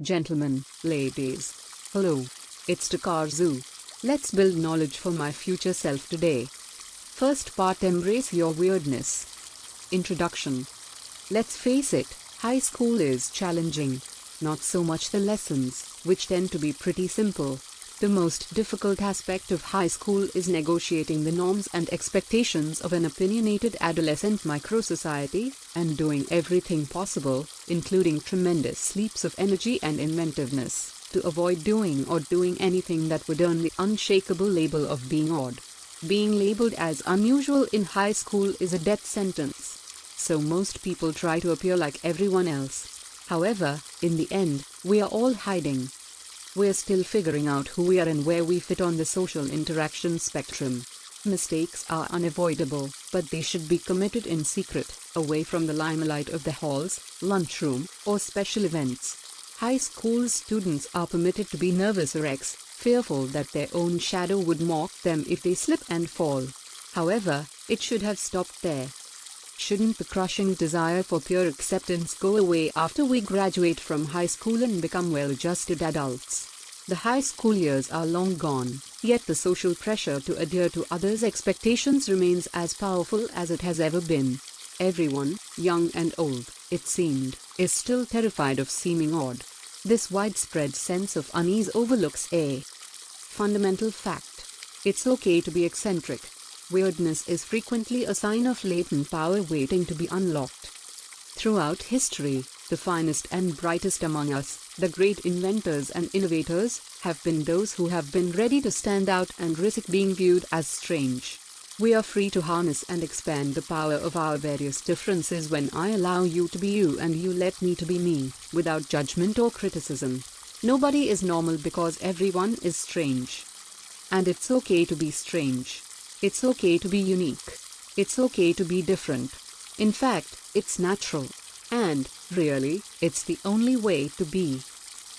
Gentlemen, ladies. Hello. It's Takar Zoo. Let's build knowledge for my future self today. First part, Embrace Your Weirdness. Introduction. Let's face it, high school is challenging. Not so much the lessons, which tend to be pretty simple. The most difficult aspect of high school is negotiating the norms and expectations of an opinionated adolescent micro-society, and doing everything possible, including tremendous leaps of energy and inventiveness, to avoid doing anything that would earn the unshakable label of being odd. Being labeled as unusual in high school is a death sentence. So most people try to appear like everyone else. However, in the end, we are all hiding. We're still figuring out who we are and where we fit on the social interaction spectrum. Mistakes are unavoidable, but they should be committed in secret, away from the limelight of the halls, lunchroom, or special events. High school students are permitted to be nervous wrecks, fearful that their own shadow would mock them if they slip and fall. However, it should have stopped there. Shouldn't the crushing desire for peer acceptance go away after we graduate from high school and become well-adjusted adults? The high school years are long gone, yet the social pressure to adhere to others' expectations remains as powerful as it has ever been. Everyone, young and old, it seemed, is still terrified of seeming odd. This widespread sense of unease overlooks a fundamental fact. It's okay to be eccentric. Weirdness is frequently a sign of latent power waiting to be unlocked. Throughout history, the finest and brightest among us, the great inventors and innovators, have been those who have been ready to stand out and risk being viewed as strange. We are free to harness and expand the power of our various differences when I allow you to be you and you let me to be me, without judgment or criticism. Nobody is normal because everyone is strange. And it's okay to be strange. It's okay to be unique. It's okay to be different. In fact, it's natural. And, really, it's the only way to be.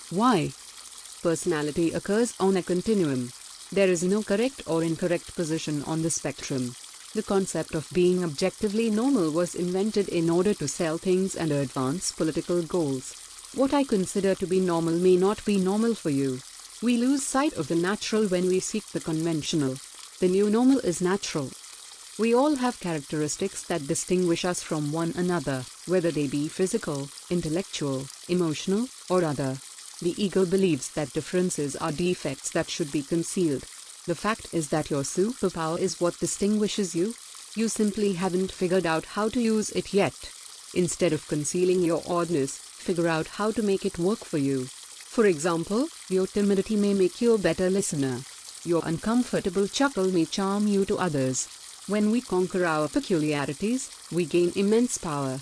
Why? Personality occurs on a continuum. There is no correct or incorrect position on the spectrum. The concept of being objectively normal was invented in order to sell things and advance political goals. What I consider to be normal may not be normal for you. We lose sight of the natural when we seek the conventional. The new normal is natural. We all have characteristics that distinguish us from one another, whether they be physical, intellectual, emotional, or other. The ego believes that differences are defects that should be concealed. The fact is that your superpower is what distinguishes you. You simply haven't figured out how to use it yet. Instead of concealing your oddness, figure out how to make it work for you. For example, your timidity may make you a better listener. Your uncomfortable chuckle may charm you to others. When we conquer our peculiarities, we gain immense power.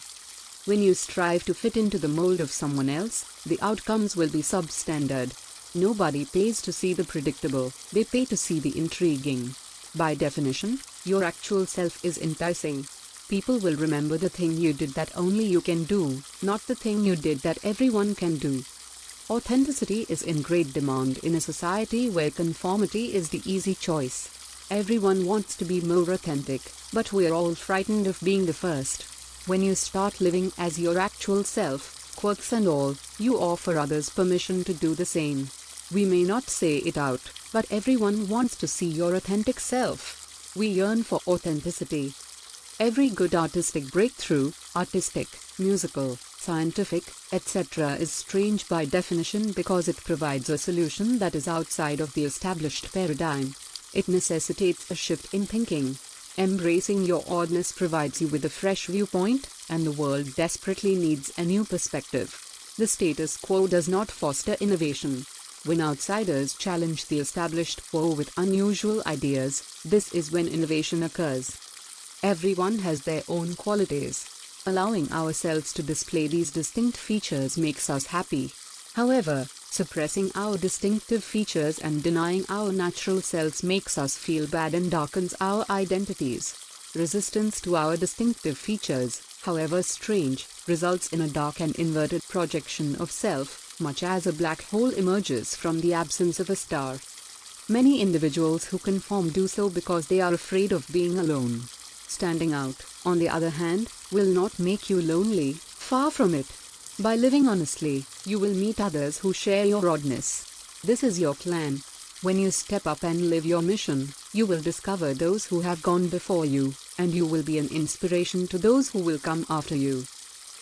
When you strive to fit into the mold of someone else, the outcomes will be substandard. Nobody pays to see the predictable, they pay to see the intriguing. By definition, your actual self is enticing. People will remember the thing you did that only you can do, not the thing you did that everyone can do. Authenticity is in great demand in a society where conformity is the easy choice. Everyone wants to be more authentic, but we're all frightened of being the first. When you start living as your actual self, quirks and all, you offer others permission to do the same. We may not say it out, but everyone wants to see your authentic self. We yearn for authenticity. Every good artistic breakthrough, artistic, musical, scientific, etc. is strange by definition because it provides a solution that is outside of the established paradigm. It necessitates a shift in thinking. Embracing your oddness provides you with a fresh viewpoint, and the world desperately needs a new perspective. The status quo does not foster innovation. When outsiders challenge the established quo with unusual ideas, this is when innovation occurs. Everyone has their own qualities. Allowing ourselves to display these distinct features makes us happy. However, suppressing our distinctive features and denying our natural selves makes us feel bad and darkens our identities. Resistance to our distinctive features, however strange, results in a dark and inverted projection of self, much as a black hole emerges from the absence of a star. Many individuals who conform do so because they are afraid of being alone. Standing out, on the other hand, will not make you lonely, far from it. By living honestly, you will meet others who share your oddness. This is your clan. When you step up and live your mission, you will discover those who have gone before you, and you will be an inspiration to those who will come after you.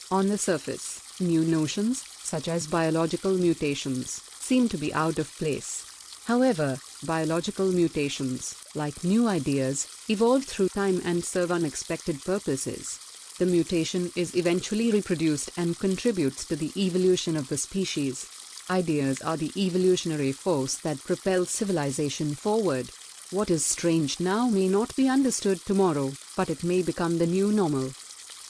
On the surface, new notions, such as biological mutations, seem to be out of place. However, biological mutations, like new ideas, evolve through time and serve unexpected purposes. The mutation is eventually reproduced and contributes to the evolution of the species. Ideas are the evolutionary force that propels civilization forward. What is strange now may not be understood tomorrow, but it may become the new normal.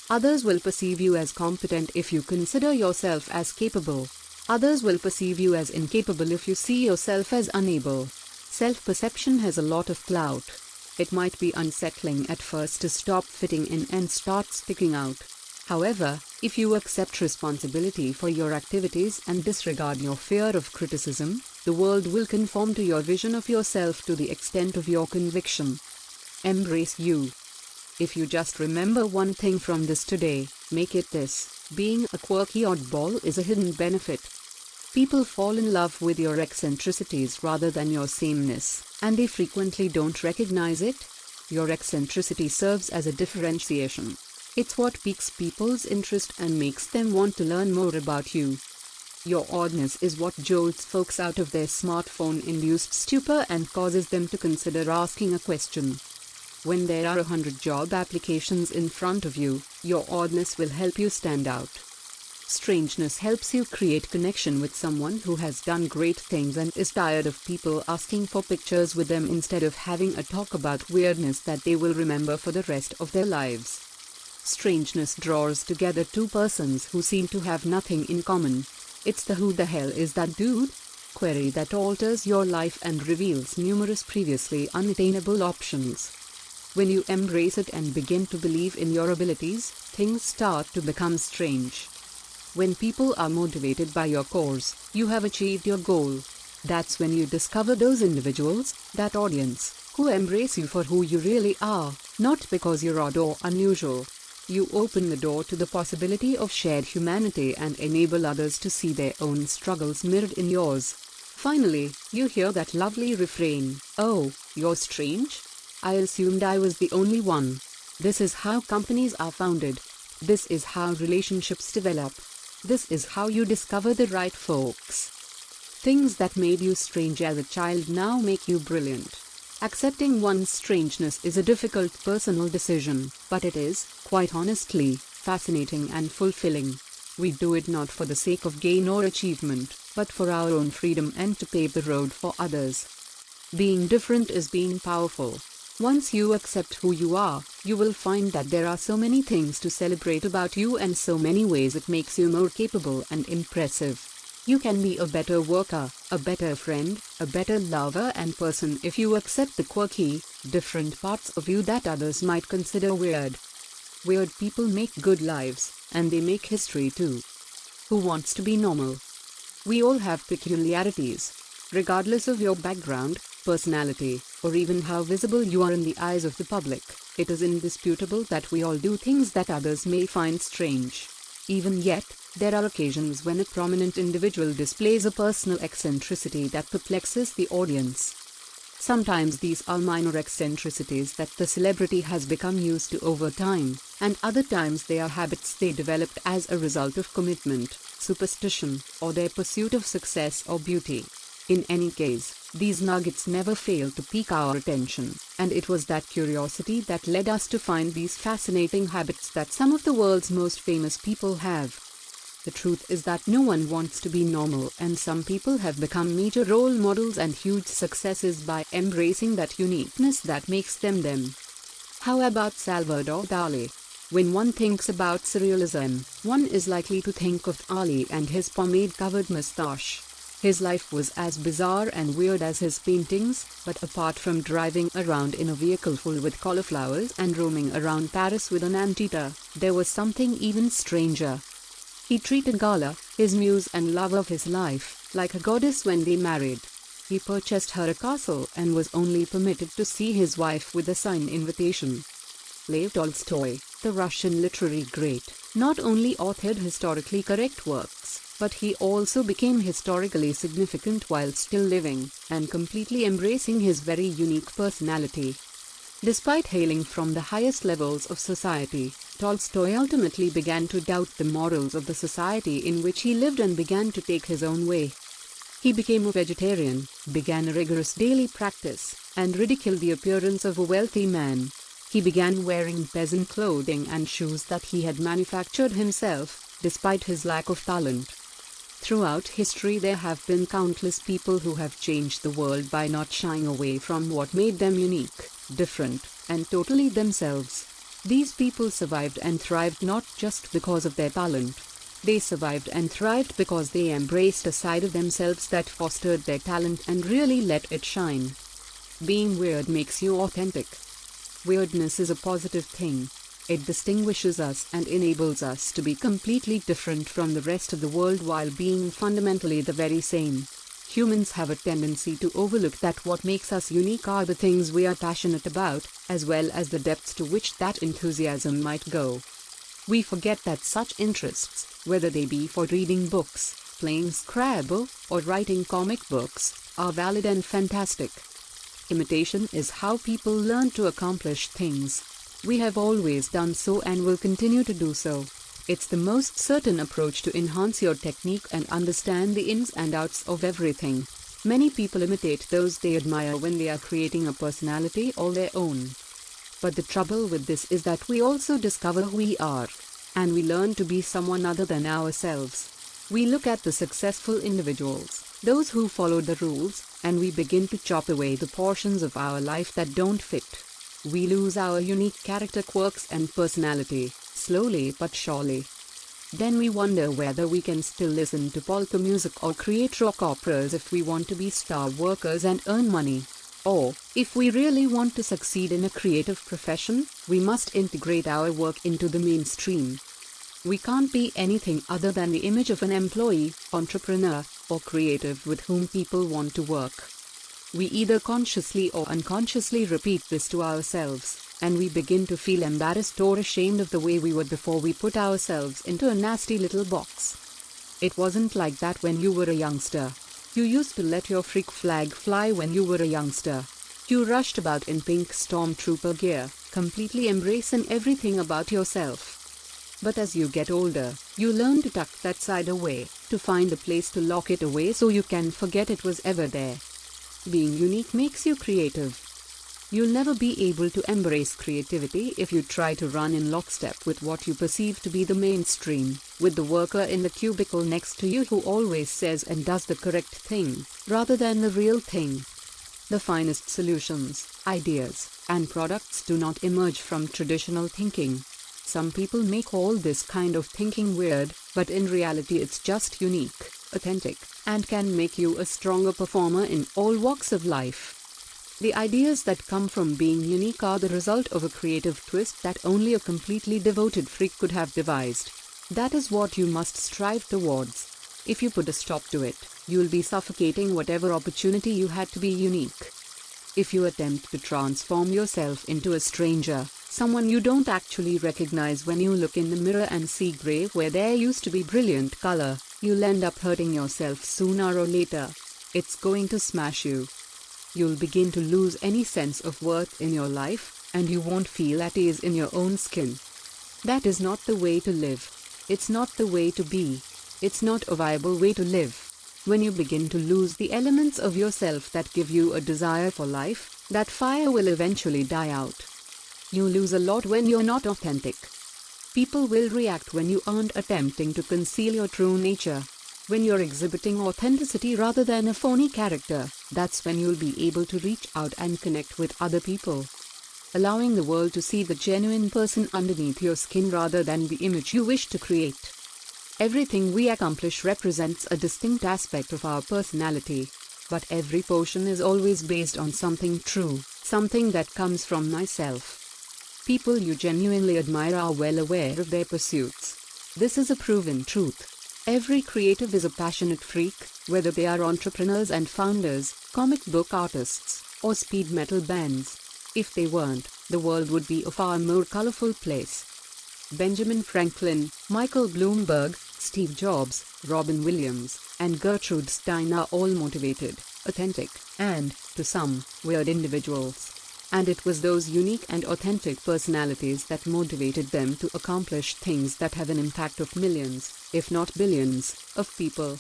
Others will perceive you as competent if you consider yourself as capable. Others will perceive you as incapable if you see yourself as unable. Self-perception has a lot of clout. It might be unsettling at first to stop fitting in and start sticking out. However, if you accept responsibility for your activities and disregard your fear of criticism, the world will conform to your vision of yourself to the extent of your conviction. Embrace you. If you just remember one thing from this today, make it this: being a quirky oddball is a hidden benefit. People fall in love with your eccentricities rather than your sameness, and they frequently don't recognize it. Your eccentricity serves as a differentiation. It's what piques people's interest and makes them want to learn more about you. Your oddness is what jolts folks out of their smartphone-induced stupor and causes them to consider asking a question. When there are 100 job applications in front of you, your oddness will help you stand out. Strangeness helps you create connection with someone who has done great things and is tired of people asking for pictures with them instead of having a talk about weirdness that they will remember for the rest of their lives. Strangeness draws together two persons who seem to have nothing in common. It's the "who the hell is that dude?" query that alters your life and reveals numerous previously unattainable options. When you embrace it and begin to believe in your abilities, things start to become strange. When people are motivated by your cause, you have achieved your goal. That's when you discover those individuals, that audience, who embrace you for who you really are, not because you're odd or unusual. You open the door to the possibility of shared humanity and enable others to see their own struggles mirrored in yours. Finally, you hear that lovely refrain, "Oh, you're strange? I assumed I was the only one." This is how companies are founded. This is how relationships develop. This is how you discover the right folks. Things that made you strange as a child now make you brilliant. Accepting one's strangeness is a difficult personal decision, but it is, quite honestly, fascinating and fulfilling. We do it not for the sake of gain or achievement, but for our own freedom and to pave the road for others. Being different is being powerful. Once you accept who you are, you will find that there are so many things to celebrate about you and so many ways it makes you more capable and impressive. You can be a better worker, a better friend, a better lover and person if you accept the quirky, different parts of you that others might consider weird. Weird people make good lives, and they make history too. Who wants to be normal? We all have peculiarities. Regardless of your background, personality, or even how visible you are in the eyes of the public, it is indisputable that we all do things that others may find strange. Even yet, there are occasions when a prominent individual displays a personal eccentricity that perplexes the audience. Sometimes these are minor eccentricities that the celebrity has become used to over time, and other times they are habits they developed as a result of commitment, superstition, or their pursuit of success or beauty. In any case, these nuggets never fail to pique our attention, and it was that curiosity that led us to find these fascinating habits that some of the world's most famous people have. The truth is that no one wants to be normal, and some people have become major role models and huge successes by embracing that uniqueness that makes them them. How about Salvador Dali? When one thinks about surrealism, one is likely to think of Ali and his pomade-covered mustache. His life was as bizarre and weird as his paintings, but apart from driving around in a vehicle full with cauliflowers and roaming around Paris with an Antita, there was something even stranger. He treated Gala, his muse and love of his life, like a goddess when they married. He purchased her a castle and was only permitted to see his wife with a signed invitation. Lev Tolstoy, the Russian literary great, not only authored historically correct works, but he also became historically significant while still living, and completely embracing his very unique personality. Despite hailing from the highest levels of society, Tolstoy ultimately began to doubt the morals of the society in which he lived and began to take his own way. He became a vegetarian, began a rigorous daily practice, and ridiculed the appearance of a wealthy man. He began wearing peasant clothing and shoes that he had manufactured himself, despite his lack of talent. Throughout history there have been countless people who have changed the world by not shying away from what made them unique, different, and totally themselves. These people survived and thrived not just because of their talent. They survived and thrived because they embraced a side of themselves that fostered their talent and really let it shine. Being weird makes you authentic. Weirdness is a positive thing. It distinguishes us and enables us to be completely different from the rest of the world while being fundamentally the very same. Humans have a tendency to overlook that what makes us unique are the things we are passionate about, as well as the depths to which that enthusiasm might go. We forget that such interests, whether they be for reading books, playing Scrabble, or writing comic books, are valid and fantastic. Imitation is how people learn to accomplish things. We have always done so and will continue to do so. It's the most certain approach to enhance your technique and understand the ins and outs of everything. Many people imitate those they admire when they are creating a personality all their own. But the trouble with this is that we also discover who we are, and we learn to be someone other than ourselves. We look at the successful individuals, those who follow the rules, and we begin to chop away the portions of our life that don't fit. We lose our unique character quirks and personality, slowly but surely. Then we wonder whether we can still listen to polka music or create rock operas if we want to be star workers and earn money. Or, if we really want to succeed in a creative profession, we must integrate our work into the mainstream. We can't be anything other than the image of an employee, entrepreneur, or creative with whom people want to work. We either consciously or unconsciously repeat this to ourselves, and we begin to feel embarrassed or ashamed of the way we were before we put ourselves into a nasty little box. It wasn't like that when you were a youngster. You used to let your freak flag fly when you were a youngster. You rushed about in pink stormtrooper gear, completely embracing everything about yourself. But as you get older, you learn to tuck that side away, to find a place to lock it away so you can forget it was ever there. Being unique makes you creative. You'll never be able to embrace creativity if you try to run in lockstep with what you perceive to be the mainstream, with the worker in the cubicle next to you who always says and does the correct thing, rather than the real thing. The finest solutions, ideas, and products do not emerge from traditional thinking. Some people make all this kind of thinking weird, but in reality it's just unique, authentic, and can make you a stronger performer in all walks of life. The ideas that come from being unique are the result of a creative twist that only a completely devoted freak could have devised. That is what you must strive towards. If you put a stop to it, you'll be suffocating whatever opportunity you had to be unique. If you attempt to transform yourself into a stranger, someone you don't actually recognize when you look in the mirror and see gray where there used to be brilliant color, you'll end up hurting yourself sooner or later. It's going to smash you. You'll begin to lose any sense of worth in your life, and you won't feel at ease in your own skin. That is not the way to live. It's not the way to be. It's not a viable way to live. When you begin to lose the elements of yourself that give you a desire for life, that fire will eventually die out. You lose a lot when you're not authentic. People will react when you aren't attempting to conceal your true nature. When you're exhibiting authenticity rather than a phony character, that's when you'll be able to reach out and connect with other people. Allowing the world to see the genuine person underneath your skin rather than the image you wish to create. Everything we accomplish represents a distinct aspect of our personality, but every portion is always based on something true, something that comes from myself. People you genuinely admire are well aware of their pursuits. This is a proven truth. Every creative is a passionate freak, whether they are entrepreneurs and founders, comic book artists, or speed metal bands. If they weren't, the world would be a far more colorful place. Benjamin Franklin, Michael Bloomberg, Steve Jobs, Robin Williams, and Gertrude Stein are all motivated, authentic, and, to some, weird individuals. And it was those unique and authentic personalities that motivated them to accomplish things that have an impact of millions, if not billions, of people.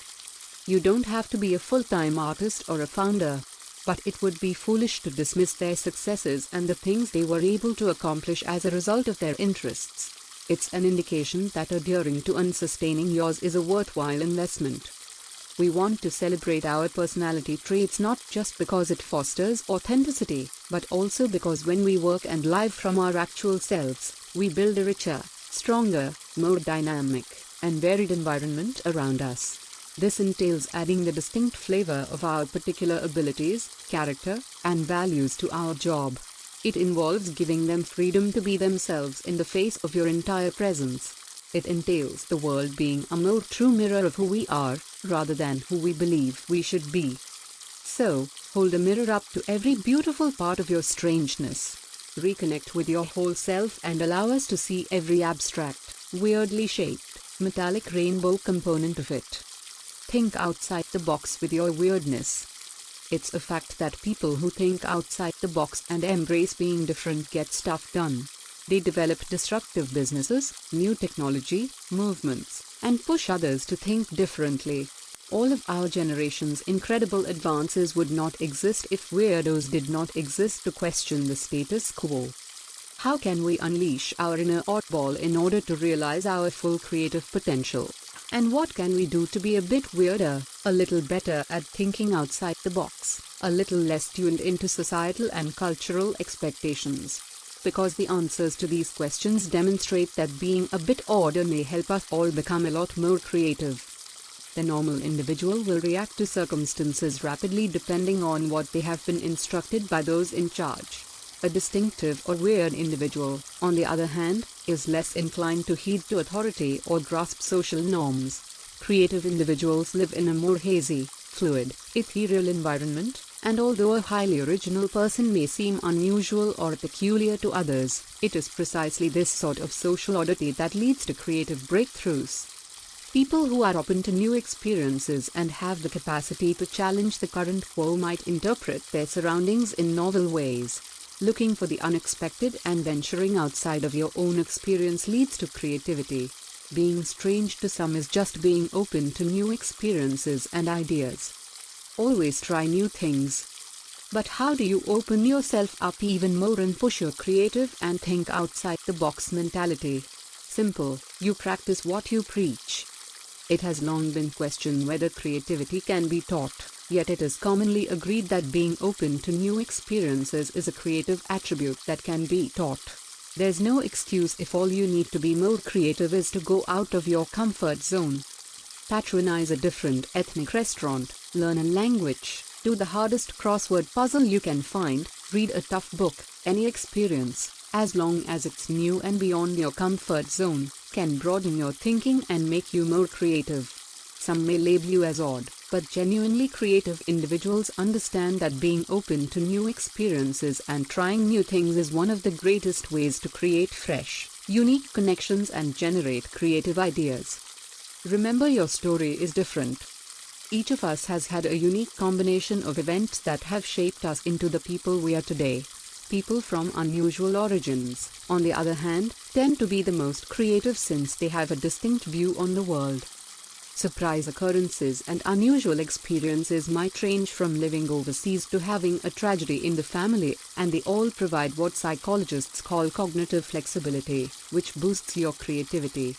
You don't have to be a full-time artist or a founder, but it would be foolish to dismiss their successes and the things they were able to accomplish as a result of their interests. It's an indication that adhering to and sustaining yours is a worthwhile investment. We want to celebrate our personality traits not just because it fosters authenticity, but also because when we work and live from our actual selves, we build a richer, stronger, more dynamic, and varied environment around us. This entails adding the distinct flavor of our particular abilities, character, and values to our job. It involves giving them freedom to be themselves in the face of your entire presence. It entails the world being a more true mirror of who we are, rather than who we believe we should be. So, hold a mirror up to every beautiful part of your strangeness. Reconnect with your whole self and allow us to see every abstract, weirdly shaped, metallic rainbow component of it. Think outside the box with your weirdness. It's a fact that people who think outside the box and embrace being different get stuff done. They develop disruptive businesses, new technology, movements, and push others to think differently. All of our generation's incredible advances would not exist if weirdos did not exist to question the status quo. How can we unleash our inner oddball in order to realize our full creative potential? And what can we do to be a bit weirder, a little better at thinking outside the box, a little less tuned into societal and cultural expectations? Because the answers to these questions demonstrate that being a bit odder may help us all become a lot more creative. The normal individual will react to circumstances rapidly depending on what they have been instructed by those in charge. A distinctive or weird individual, on the other hand, is less inclined to heed to authority or grasp social norms. Creative individuals live in a more hazy, fluid, ethereal environment, and although a highly original person may seem unusual or peculiar to others, it is precisely this sort of social oddity that leads to creative breakthroughs. People who are open to new experiences and have the capacity to challenge the current quo might interpret their surroundings in novel ways. Looking for the unexpected and venturing outside of your own experience leads to creativity. Being strange to some is just being open to new experiences and ideas. Always try new things. But how do you open yourself up even more and push your creative and think outside the box mentality? Simple, you practice what you preach. It has long been questioned whether creativity can be taught, yet it is commonly agreed that being open to new experiences is a creative attribute that can be taught. There's no excuse if all you need to be more creative is to go out of your comfort zone. Patronize a different ethnic restaurant, learn a language, do the hardest crossword puzzle you can find, read a tough book. Any experience, as long as it's new and beyond your comfort zone, can broaden your thinking and make you more creative. Some may label you as odd, but genuinely creative individuals understand that being open to new experiences and trying new things is one of the greatest ways to create fresh, unique connections and generate creative ideas. Remember, your story is different. Each of us has had a unique combination of events that have shaped us into the people we are today. People from unusual origins, on the other hand, tend to be the most creative since they have a distinct view on the world. Surprise occurrences and unusual experiences might range from living overseas to having a tragedy in the family, and they all provide what psychologists call cognitive flexibility, which boosts your creativity.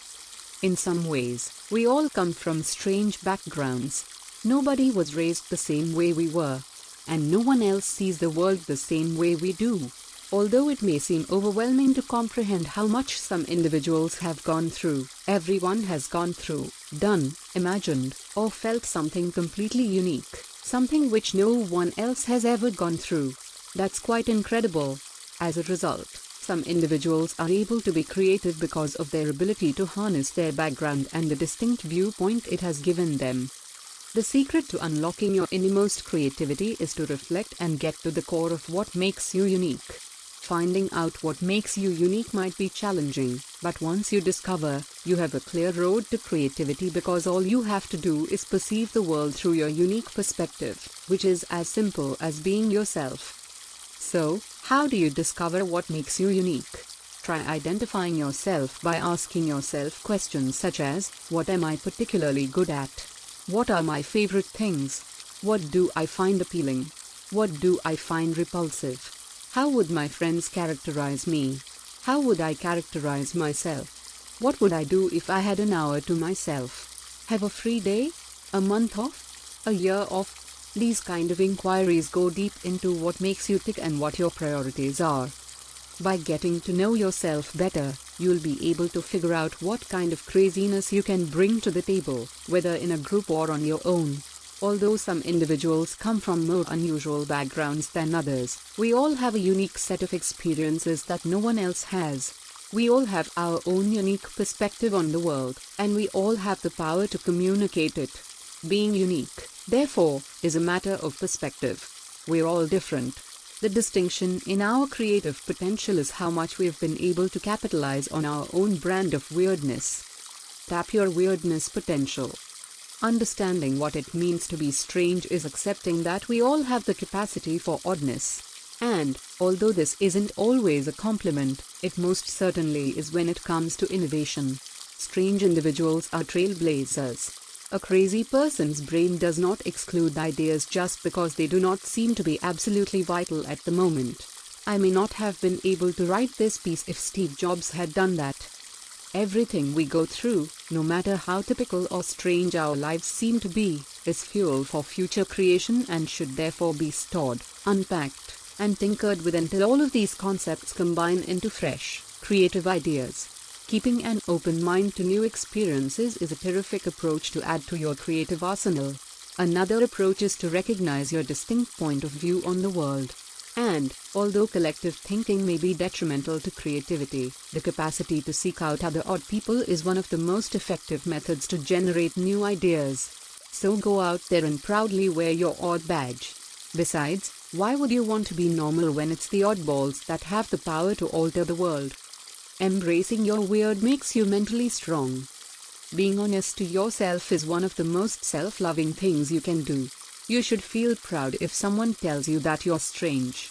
In some ways, we all come from strange backgrounds. Nobody was raised the same way we were, and no one else sees the world the same way we do. Although it may seem overwhelming to comprehend how much some individuals have gone through, everyone has gone through, done, imagined, or felt something completely unique, something which no one else has ever gone through. That's quite incredible. As a result, some individuals are able to be creative because of their ability to harness their background and the distinct viewpoint it has given them. The secret to unlocking your innermost creativity is to reflect and get to the core of what makes you unique. Finding out what makes you unique might be challenging, but once you discover, you have a clear road to creativity because all you have to do is perceive the world through your unique perspective, which is as simple as being yourself. So, how do you discover what makes you unique? Try identifying yourself by asking yourself questions such as, what am I particularly good at? What are my favorite things? What do I find appealing? What do I find repulsive? How would my friends characterize me? How would I characterize myself? What would I do if I had an hour to myself? Have a free day? A month off? A year off? These kind of inquiries go deep into what makes you tick and what your priorities are. By getting to know yourself better, you'll be able to figure out what kind of craziness you can bring to the table, whether in a group or on your own. Although some individuals come from more unusual backgrounds than others, we all have a unique set of experiences that no one else has. We all have our own unique perspective on the world, and we all have the power to communicate it. Being unique, therefore, is a matter of perspective. We're all different. The distinction in our creative potential is how much we've been able to capitalize on our own brand of weirdness. Tap your weirdness potential. Understanding what it means to be strange is accepting that we all have the capacity for oddness. And, although this isn't always a compliment, it most certainly is when it comes to innovation. Strange individuals are trailblazers. A crazy person's brain does not exclude ideas just because they do not seem to be absolutely vital at the moment. I may not have been able to write this piece if Steve Jobs had done that. Everything we go through, no matter how typical or strange our lives seem to be, is fuel for future creation and should therefore be stored, unpacked, and tinkered with until all of these concepts combine into fresh, creative ideas. Keeping an open mind to new experiences is a terrific approach to add to your creative arsenal. Another approach is to recognize your distinct point of view on the world. And, although collective thinking may be detrimental to creativity, the capacity to seek out other odd people is one of the most effective methods to generate new ideas. So go out there and proudly wear your odd badge. Besides, why would you want to be normal when it's the oddballs that have the power to alter the world? Embracing your weird makes you mentally strong. Being honest to yourself is one of the most self-loving things you can do. You should feel proud if someone tells you that you're strange.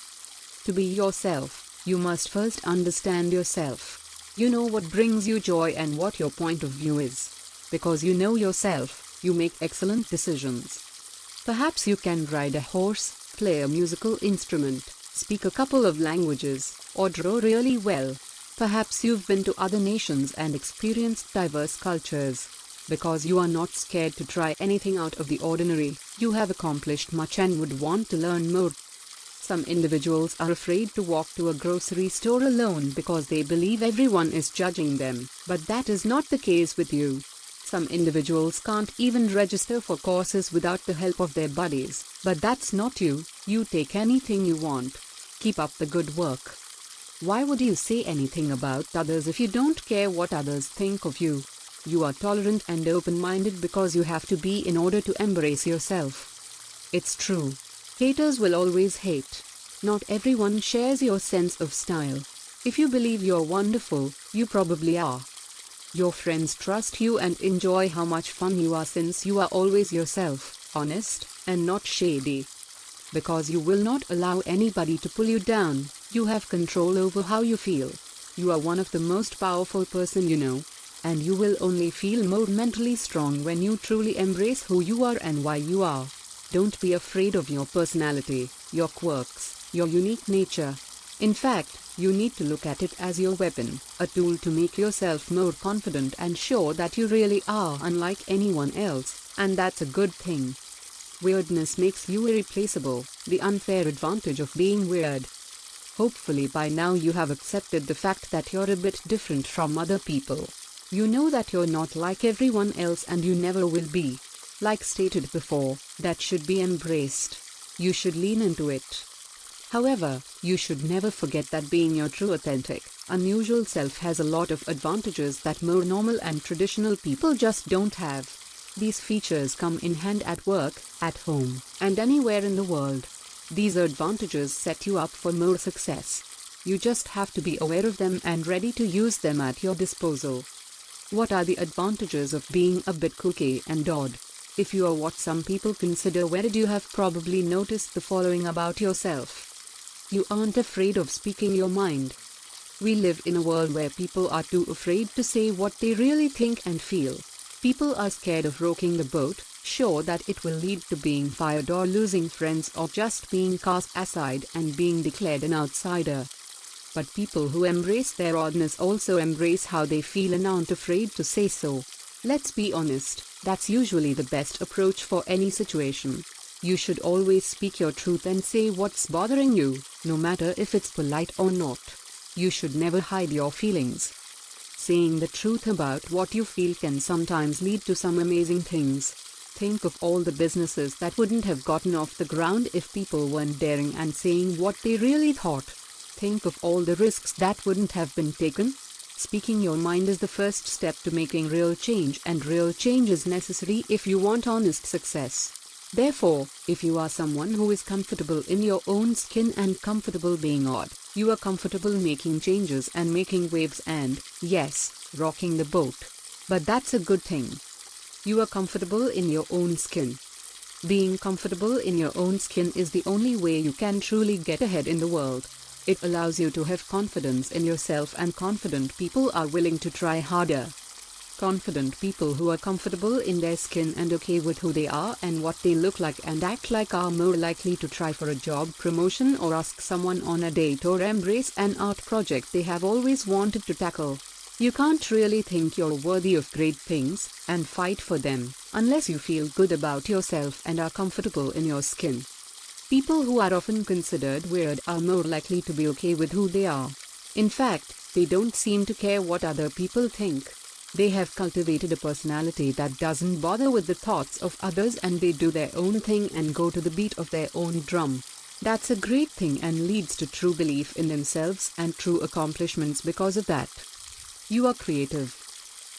To be yourself, you must first understand yourself. You know what brings you joy and what your point of view is. Because you know yourself, you make excellent decisions. Perhaps you can ride a horse, play a musical instrument, speak a couple of languages, or draw really well. Perhaps you've been to other nations and experienced diverse cultures. Because you are not scared to try anything out of the ordinary, you have accomplished much and would want to learn more. Some individuals are afraid to walk to a grocery store alone because they believe everyone is judging them, but that is not the case with you. Some individuals can't even register for courses without the help of their buddies, but that's not you. You take anything you want. Keep up the good work. Why would you say anything about others if you don't care what others think of you? You are tolerant and open-minded because you have to be in order to embrace yourself. It's true. Haters will always hate. Not everyone shares your sense of style. If you believe you're wonderful, you probably are. Your friends trust you and enjoy how much fun you are since you are always yourself, honest, and not shady. Because you will not allow anybody to pull you down, you have control over how you feel. You are one of the most powerful person you know. And you will only feel more mentally strong when you truly embrace who you are and why you are. Don't be afraid of your personality, your quirks, your unique nature. In fact, you need to look at it as your weapon, a tool to make yourself more confident and sure that you really are unlike anyone else, and that's a good thing. Weirdness makes you irreplaceable, the unfair advantage of being weird. Hopefully by now you have accepted the fact that you're a bit different from other people. You know that you're not like everyone else and you never will be. Like stated before, that should be embraced. You should lean into it. However, you should never forget that being your true authentic, unusual self has a lot of advantages that more normal and traditional people just don't have. These features come in hand at work, at home, and anywhere in the world. These advantages set you up for more success. You just have to be aware of them and ready to use them at your disposal. What are the advantages of being a bit kooky and odd? If you are what some people consider weird, you have probably noticed the following about yourself. You aren't afraid of speaking your mind. We live in a world where people are too afraid to say what they really think and feel. People are scared of rocking the boat, sure that it will lead to being fired or losing friends or just being cast aside and being declared an outsider. But people who embrace their oddness also embrace how they feel and aren't afraid to say so. Let's be honest, that's usually the best approach for any situation. You should always speak your truth and say what's bothering you, no matter if it's polite or not. You should never hide your feelings. Saying the truth about what you feel can sometimes lead to some amazing things. Think of all the businesses that wouldn't have gotten off the ground if people weren't daring and saying what they really thought. Think of all the risks that wouldn't have been taken. Speaking your mind is the first step to making real change, and real change is necessary if you want honest success. Therefore, if you are someone who is comfortable in your own skin and comfortable being odd, you are comfortable making changes and making waves and, yes, rocking the boat. But that's a good thing. You are comfortable in your own skin. Being comfortable in your own skin is the only way you can truly get ahead in the world. It allows you to have confidence in yourself, and confident people are willing to try harder. Confident people who are comfortable in their skin and okay with who they are and what they look like and act like are more likely to try for a job promotion or ask someone on a date or embrace an art project they have always wanted to tackle. You can't really think you're worthy of great things and fight for them unless you feel good about yourself and are comfortable in your skin. People who are often considered weird are more likely to be okay with who they are. In fact, they don't seem to care what other people think. They have cultivated a personality that doesn't bother with the thoughts of others, and they do their own thing and go to the beat of their own drum. That's a great thing and leads to true belief in themselves and true accomplishments because of that. You are creative.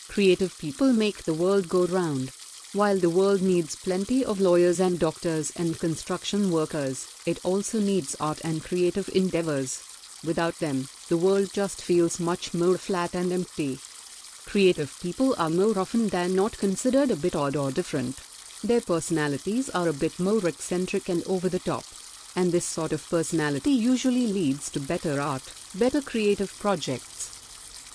Creative people make the world go round. While the world needs plenty of lawyers and doctors and construction workers, it also needs art and creative endeavors. Without them, the world just feels much more flat and empty. Creative people are more often than not considered a bit odd or different. Their personalities are a bit more eccentric and over the top. And this sort of personality usually leads to better art, better creative projects.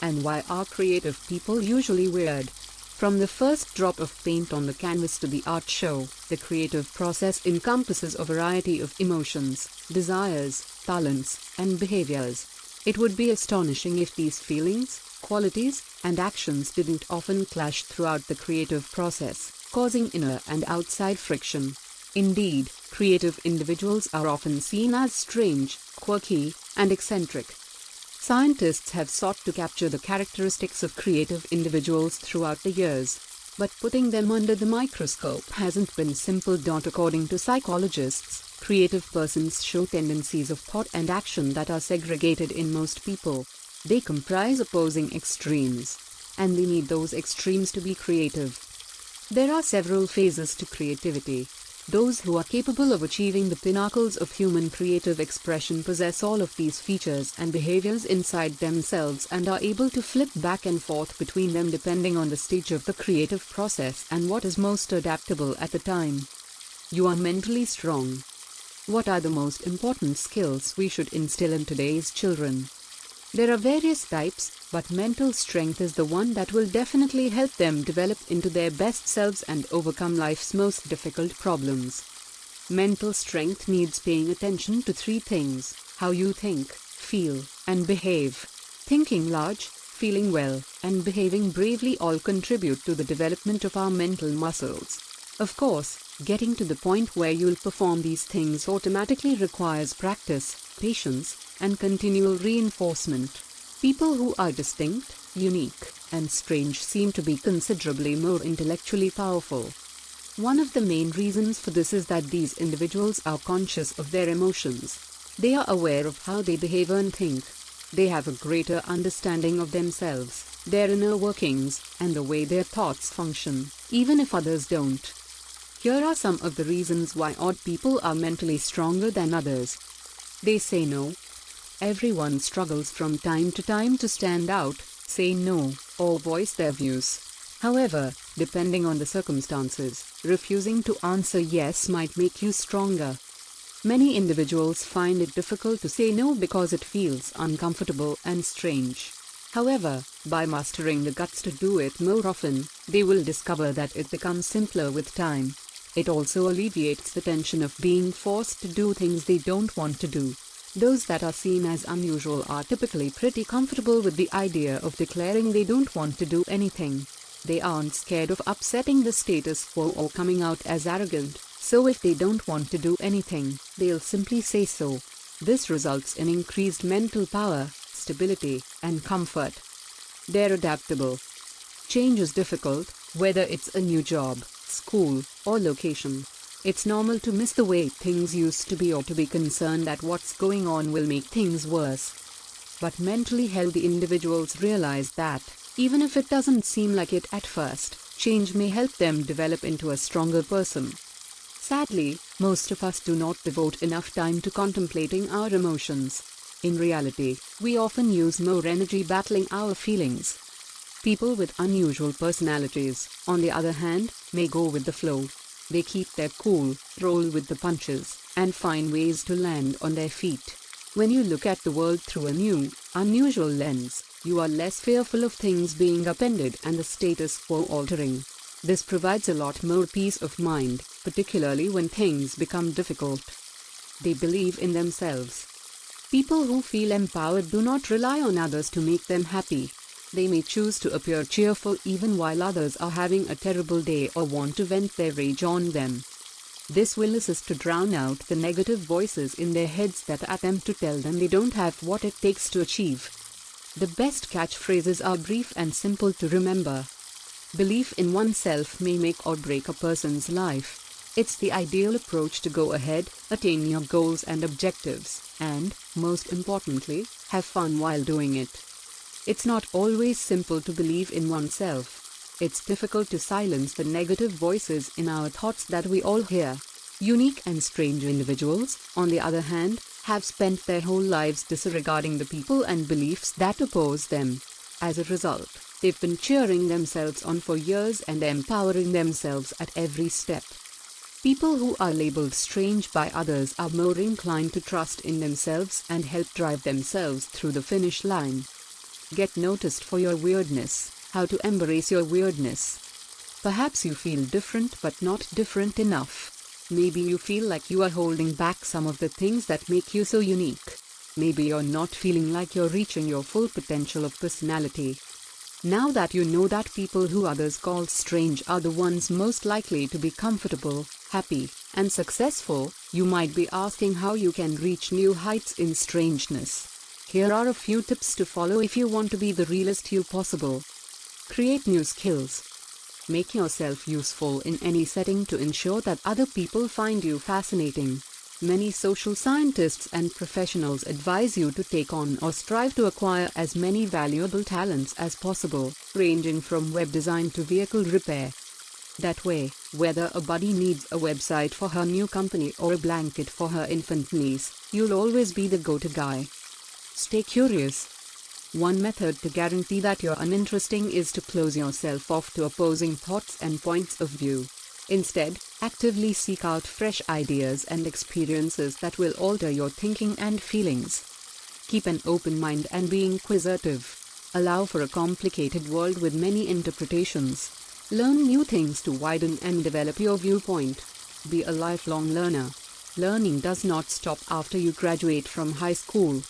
And why are creative people usually weird? From the first drop of paint on the canvas to the art show, the creative process encompasses a variety of emotions, desires, talents, and behaviors. It would be astonishing if these feelings, qualities, and actions didn't often clash throughout the creative process, causing inner and outside friction. Indeed, creative individuals are often seen as strange, quirky, and eccentric. Scientists have sought to capture the characteristics of creative individuals throughout the years, but putting them under the microscope hasn't been simple. According to psychologists, creative persons show tendencies of thought and action that are segregated in most people. They comprise opposing extremes, and they need those extremes to be creative. There are several phases to creativity. Those who are capable of achieving the pinnacles of human creative expression possess all of these features and behaviors inside themselves and are able to flip back and forth between them depending on the stage of the creative process and what is most adaptable at the time. You are mentally strong. What are the most important skills we should instill in today's children? There are various types, but mental strength is the one that will definitely help them develop into their best selves and overcome life's most difficult problems. Mental strength needs paying attention to three things: how you think, feel, and behave. Thinking large, feeling well, and behaving bravely all contribute to the development of our mental muscles. Of course, getting to the point where you'll perform these things automatically requires practice, patience, and continual reinforcement. People who are distinct, unique, and strange seem to be considerably more intellectually powerful. One of the main reasons for this is that these individuals are conscious of their emotions. They are aware of how they behave and think. They have a greater understanding of themselves, their inner workings, and the way their thoughts function, even if others don't. Here are some of the reasons why odd people are mentally stronger than others. They say no. Everyone struggles from time to time to stand out, say no, or voice their views. However, depending on the circumstances, refusing to answer yes might make you stronger. Many individuals find it difficult to say no because it feels uncomfortable and strange. However, by mastering the guts to do it more often, they will discover that it becomes simpler with time. It also alleviates the tension of being forced to do things they don't want to do. Those that are seen as unusual are typically pretty comfortable with the idea of declaring they don't want to do anything. They aren't scared of upsetting the status quo or coming out as arrogant, so if they don't want to do anything, they'll simply say so. This results in increased mental power, stability, and comfort. They're adaptable. Change is difficult, whether it's a new job, school, or location. It's normal to miss the way things used to be or to be concerned that what's going on will make things worse. But mentally healthy individuals realize that, even if it doesn't seem like it at first, change may help them develop into a stronger person. Sadly, most of us do not devote enough time to contemplating our emotions. In reality, we often use more energy battling our feelings. People with unusual personalities, on the other hand, may go with the flow. They keep their cool, roll with the punches, and find ways to land on their feet. When you look at the world through a new, unusual lens, you are less fearful of things being upended and the status quo altering. This provides a lot more peace of mind, particularly when things become difficult. They believe in themselves. People who feel empowered do not rely on others to make them happy. They may choose to appear cheerful even while others are having a terrible day or want to vent their rage on them. This will assist to drown out the negative voices in their heads that attempt to tell them they don't have what it takes to achieve. The best catchphrases are brief and simple to remember. Belief in oneself may make or break a person's life. It's the ideal approach to go ahead, attain your goals and objectives, and, most importantly, have fun while doing it. It's not always simple to believe in oneself. It's difficult to silence the negative voices in our thoughts that we all hear. Unique and strange individuals, on the other hand, have spent their whole lives disregarding the people and beliefs that oppose them. As a result, they've been cheering themselves on for years and empowering themselves at every step. People who are labeled strange by others are more inclined to trust in themselves and help drive themselves through the finish line. Get noticed for your weirdness. How to embrace your weirdness. Perhaps you feel different but not different enough. Maybe you feel like you are holding back some of the things that make you so unique. Maybe you're not feeling like you're reaching your full potential of personality. Now that you know that people who others call strange are the ones most likely to be comfortable, happy, and successful, you might be asking how you can reach new heights in strangeness. Here are a few tips to follow if you want to be the realest you possible. Create new skills. Make yourself useful in any setting to ensure that other people find you fascinating. Many social scientists and professionals advise you to take on or strive to acquire as many valuable talents as possible, ranging from web design to vehicle repair. That way, whether a buddy needs a website for her new company or a blanket for her infant niece, you'll always be the go-to guy. Stay curious. One method to guarantee that you're uninteresting is to close yourself off to opposing thoughts and points of view. Instead, actively seek out fresh ideas and experiences that will alter your thinking and feelings. Keep an open mind and be inquisitive. Allow for a complicated world with many interpretations. Learn new things to widen and develop your viewpoint. Be a lifelong learner. Learning does not stop after you graduate from high school.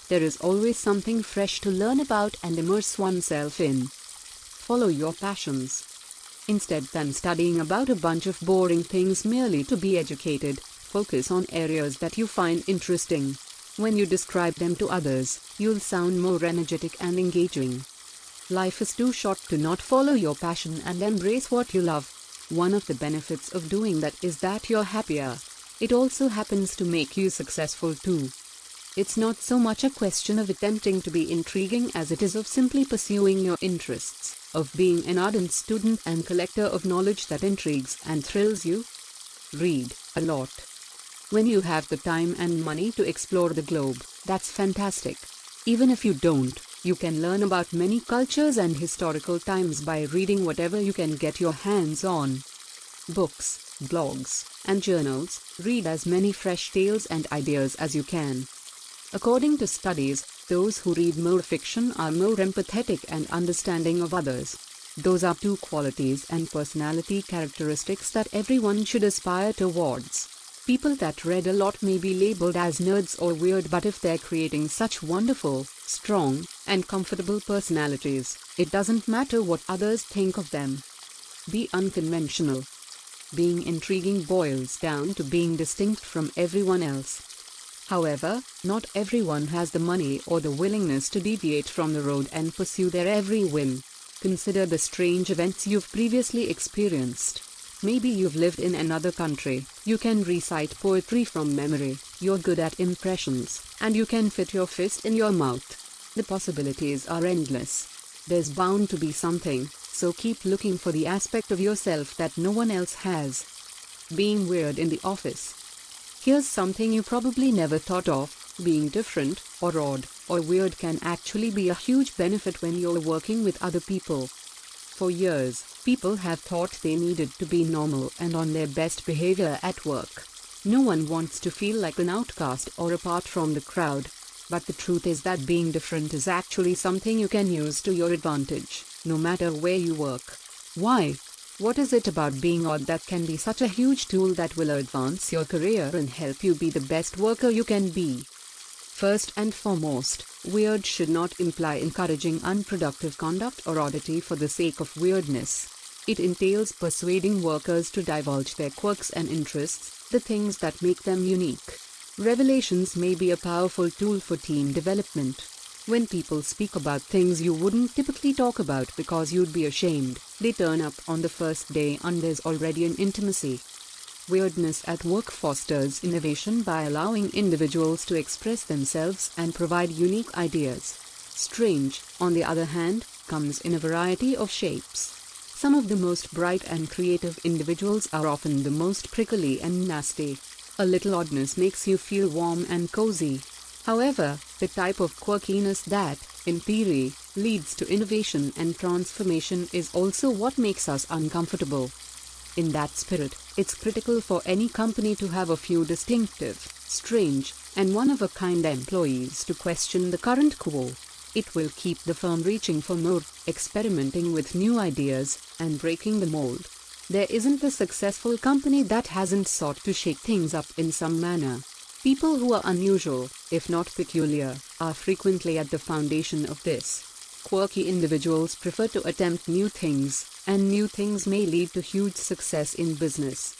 There is always something fresh to learn about and immerse oneself in. Follow your passions. Instead than studying about a bunch of boring things merely to be educated, focus on areas that you find interesting. When you describe them to others, you'll sound more energetic and engaging. Life is too short to not follow your passion and embrace what you love. One of the benefits of doing that is that you're happier. It also happens to make you successful too. It's not so much a question of attempting to be intriguing as it is of simply pursuing your interests, of being an ardent student and collector of knowledge that intrigues and thrills you. Read a lot. When you have the time and money to explore the globe, that's fantastic. Even if you don't, you can learn about many cultures and historical times by reading whatever you can get your hands on. Books, blogs, and journals. Read as many fresh tales and ideas as you can. According to studies, those who read more fiction are more empathetic and understanding of others. Those are two qualities and personality characteristics that everyone should aspire towards. People that read a lot may be labeled as nerds or weird, but if they're creating such wonderful, strong, and comfortable personalities, it doesn't matter what others think of them. Be unconventional. Being intriguing boils down to being distinct from everyone else. However, not everyone has the money or the willingness to deviate from the road and pursue their every whim. Consider the strange events you've previously experienced. Maybe you've lived in another country, you can recite poetry from memory, you're good at impressions, and you can fit your fist in your mouth. The possibilities are endless. There's bound to be something, so keep looking for the aspect of yourself that no one else has. Being weird in the office. Here's something you probably never thought of. Being different, or odd, or weird can actually be a huge benefit when you're working with other people. For years, people have thought they needed to be normal and on their best behavior at work. No one wants to feel like an outcast or apart from the crowd. But the truth is that being different is actually something you can use to your advantage, no matter where you work. Why? What is it about being odd that can be such a huge tool that will advance your career and help you be the best worker you can be? First and foremost, weird should not imply encouraging unproductive conduct or oddity for the sake of weirdness. It entails persuading workers to divulge their quirks and interests, the things that make them unique. Revelations may be a powerful tool for team development. When people speak about things you wouldn't typically talk about because you'd be ashamed, they turn up on the first day and there's already an intimacy. Weirdness at work fosters innovation by allowing individuals to express themselves and provide unique ideas. Strange, on the other hand, comes in a variety of shapes. Some of the most bright and creative individuals are often the most prickly and nasty. A little oddness makes you feel warm and cozy. However, the type of quirkiness that, in theory, leads to innovation and transformation is also what makes us uncomfortable. In that spirit, it's critical for any company to have a few distinctive, strange, and one-of-a-kind employees to question the current quo. It will keep the firm reaching for more, experimenting with new ideas, and breaking the mold. There isn't a successful company that hasn't sought to shake things up in some manner. People who are unusual, if not peculiar, are frequently at the foundation of this. Quirky individuals prefer to attempt new things, and new things may lead to huge success in business.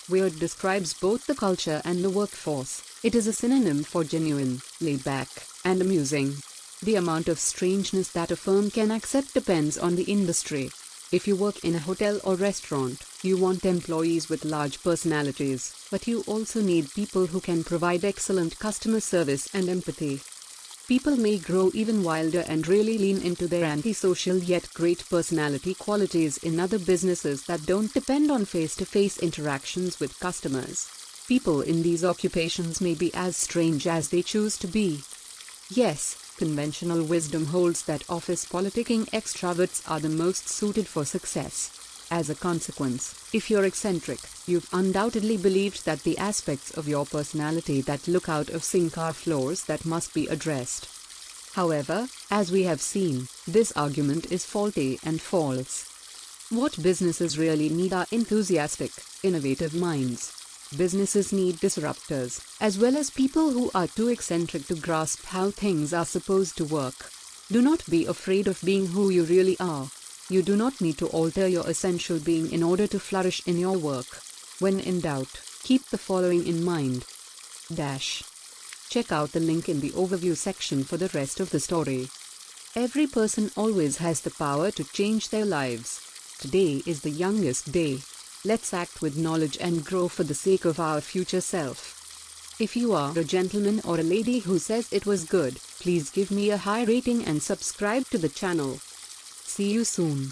Weird describes both the culture and the workforce. It is a synonym for genuine, laid-back, and amusing. The amount of strangeness that a firm can accept depends on the industry. If you work in a hotel or restaurant, you want employees with large personalities, but you also need people who can provide excellent customer service and empathy. People may grow even wilder and really lean into their antisocial yet great personality qualities in other businesses that don't depend on face-to-face interactions with customers. People in these occupations may be as strange as they choose to be. Yes, conventional wisdom holds that office politicking extroverts are the most suited for success. As a consequence, if you're eccentric, you've undoubtedly believed that the aspects of your personality that look out of sync are flaws that must be addressed. However, as we have seen, this argument is faulty and false. What businesses really need are enthusiastic, innovative minds. Businesses need disruptors, as well as people who are too eccentric to grasp how things are supposed to work. Do not be afraid of being who you really are. You do not need to alter your essential being in order to flourish in your work. When in doubt, keep the following in mind. Check out the link in the overview section for the rest of the story. Every person always has the power to change their lives. Today is the youngest day. Let's act with knowledge and grow for the sake of our future self. If you are a gentleman or a lady who says it was good, please give me a high rating and subscribe to the channel. See you soon.